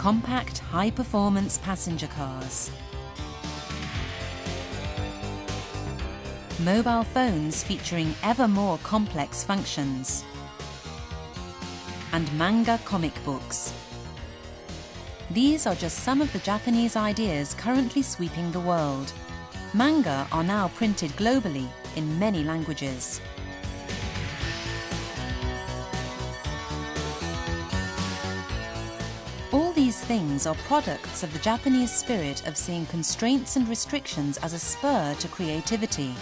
compact, high-performance passenger cars, mobile phones featuring ever more complex functions, and manga comic books. These are just some of the Japanese ideas currently sweeping the world. Manga are now printed globally in many languages. All these things are products of the Japanese spirit of seeing constraints and restrictions as a spur to creativity.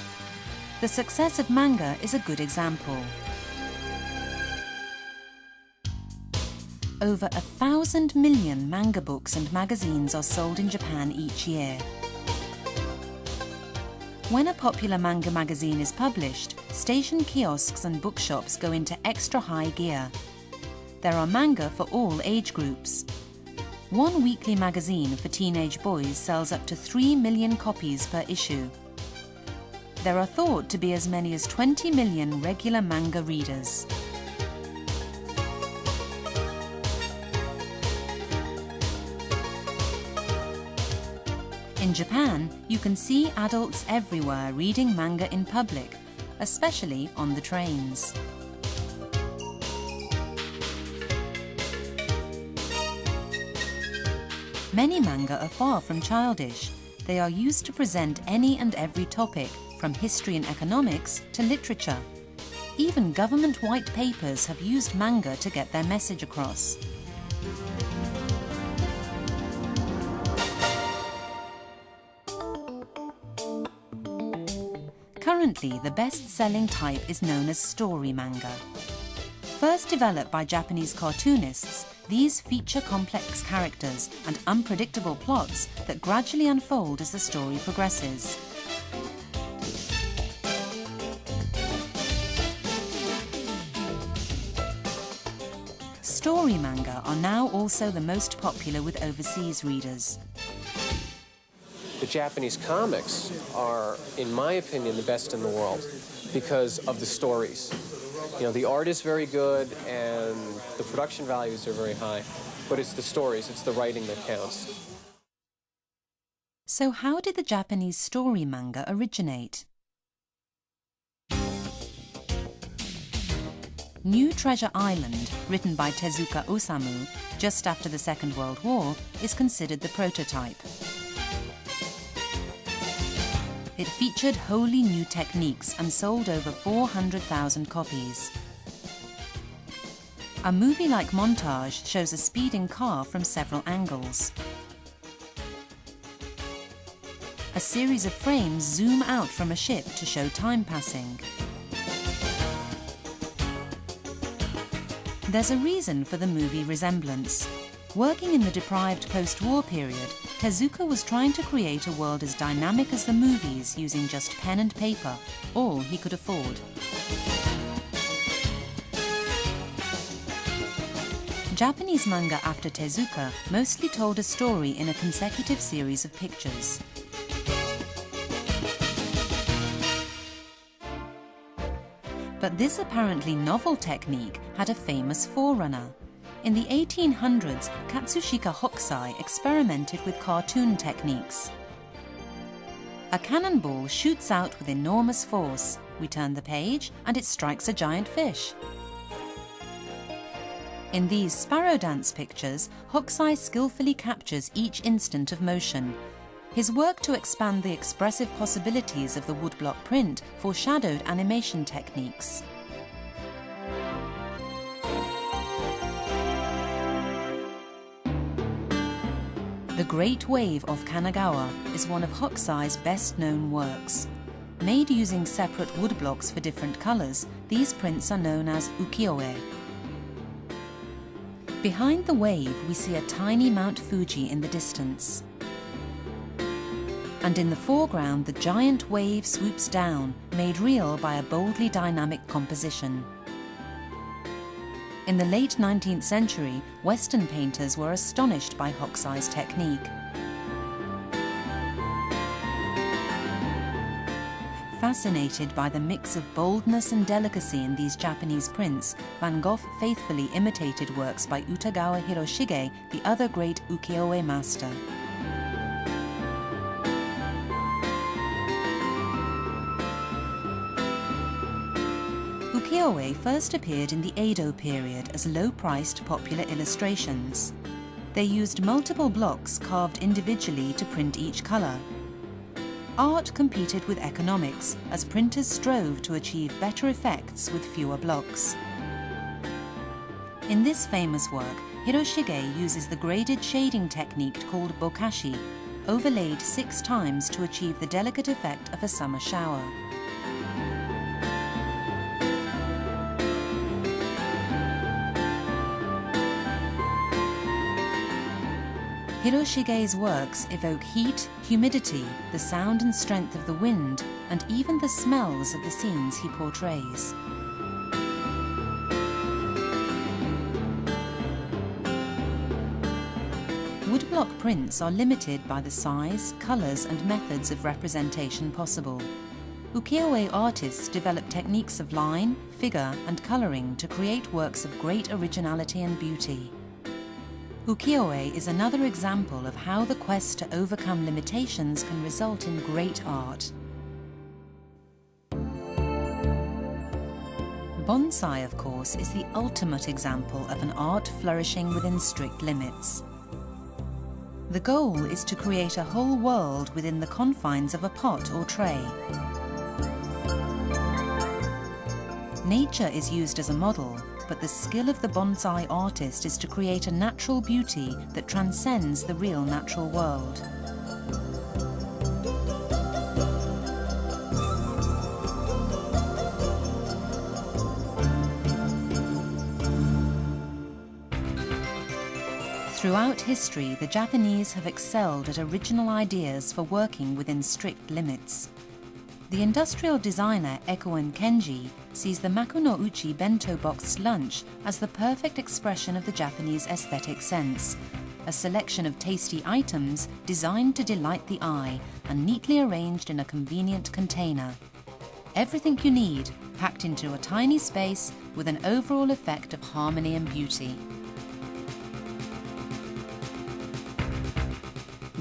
The success of manga is a good example. Over 1,000 million manga books and magazines are sold in Japan each year. When a popular manga magazine is published, station kiosks and bookshops go into extra high gear. There are manga for all age groups. One weekly magazine for teenage boys sells up to 3 million copies per issue. There are thought to be as many as 20 million regular manga readers. In Japan, you can see adults everywhere reading manga in public, especially on the trains. Many manga are far from childish. They are used to present any and every topic, from history and economics to literature. Even government white papers have used manga to get their message across. Currently, the best-selling type is known as story manga. First developed by Japanese cartoonists, these feature complex characters and unpredictable plots that gradually unfold as the story progresses. Story manga are now also the most popular with overseas readers. The Japanese comics are, in my opinion, the best in the world because of the stories. You know, the art is very good and the production values are very high, but it's the stories, it's the writing that counts. So how did the Japanese story manga originate? New Treasure Island, written by Tezuka Osamu just after the Second World War, is considered the prototype. It featured wholly new techniques and sold over 400,000 copies. A movie-like montage shows a speeding car from several angles. A series of frames zoom out from a ship to show time passing. There's a reason for the movie resemblance. Working in the deprived post-war period, Tezuka was trying to create a world as dynamic as the movies using just pen and paper, all he could afford. Japanese manga after Tezuka mostly told a story in a consecutive series of pictures. But this apparently novel technique had a famous forerunner. In the 1800s, Katsushika Hokusai experimented with cartoon techniques. A cannonball shoots out with enormous force. We turn the page and it strikes a giant fish. In these sparrow dance pictures, Hokusai skillfully captures each instant of motion. His work to expand the expressive possibilities of the woodblock print foreshadowed animation techniques. The Great Wave of Kanagawa is one of Hokusai's best-known works. Made using separate woodblocks for different colours, these prints are known as ukiyo-e. Behind the wave, we see a tiny Mount Fuji in the distance. And in the foreground, the giant wave swoops down, made real by a boldly dynamic composition. In the late 19th century, Western painters were astonished by Hokusai's technique. Fascinated by the mix of boldness and delicacy in these Japanese prints, Van Gogh faithfully imitated works by Utagawa Hiroshige, the other great ukiyo-e master. Ukiyo-e first appeared in the Edo period as low-priced popular illustrations. They used multiple blocks carved individually to print each color. Art competed with economics as printers strove to achieve better effects with fewer blocks. In this famous work, Hiroshige uses the graded shading technique called bokashi, overlaid 6 times to achieve the delicate effect of a summer shower. Hiroshige's works evoke heat, humidity, the sound and strength of the wind, and even the smells of the scenes he portrays. Woodblock prints are limited by the size, colours and methods of representation possible. Ukiyo-e artists develop techniques of line, figure and colouring to create works of great originality and beauty. Ukiyo-e is another example of how the quest to overcome limitations can result in great art. Bonsai, of course, is the ultimate example of an art flourishing within strict limits. The goal is to create a whole world within the confines of a pot or tray. Nature is used as a model, but the skill of the bonsai artist is to create a natural beauty that transcends the real natural world. Throughout history, the Japanese have excelled at original ideas for working within strict limits. The industrial designer Ekoen Kenji sees the Makunouchi bento box lunch as the perfect expression of the Japanese aesthetic sense, a selection of tasty items designed to delight the eye and neatly arranged in a convenient container. Everything you need, packed into a tiny space with an overall effect of harmony and beauty.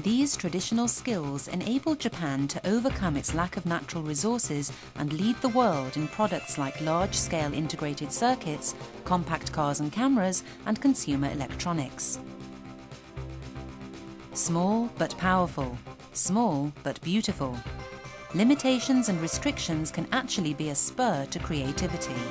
These traditional skills enabled Japan to overcome its lack of natural resources and lead the world in products like large-scale integrated circuits, compact cars and cameras, and consumer electronics. Small but powerful, small but beautiful. Limitations and restrictions can actually be a spur to creativity.